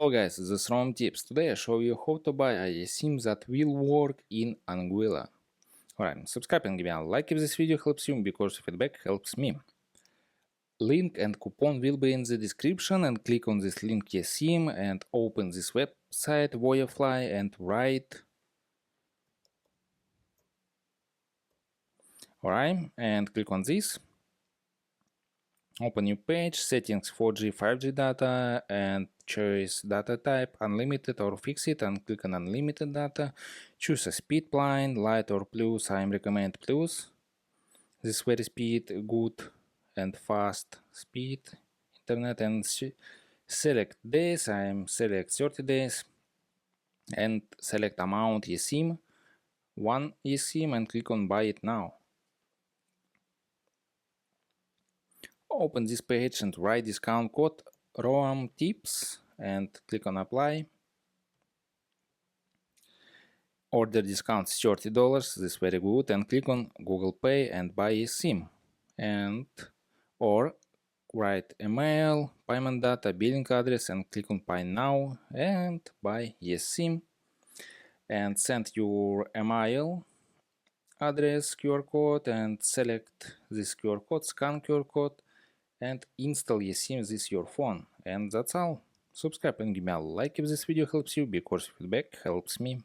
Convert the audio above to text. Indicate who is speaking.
Speaker 1: Hello guys, this is Rom Tips. Today I show you how to buy a eSim that will work in Anguilla. Alright, subscribe and give me a like if this video helps you, because feedback helps me. Link and coupon will be in the description, and click on this link eSim and open this website Voyafly and write. Alright, and click on this. Open new page, settings 4G, 5G data, and choose data type, unlimited or fixed, and click on unlimited data. Choose a speed plan, light or plus. I recommend plus. This very speed, good and fast speed internet, and select days. I select 30 days and select amount eSim, 1 eSim, and click on buy it now. Open this page and write discount code ROAM tips and click on apply. Order discount $30, this is very good, and click on Google Pay and buy eSim, and or write email, payment data, billing address, and click on pay now and buy eSim, and send your email address QR code and select this QR code, scan QR code, and install eSim this your phone. And that's all. Subscribe and give me a like if this video helps you, because feedback helps me.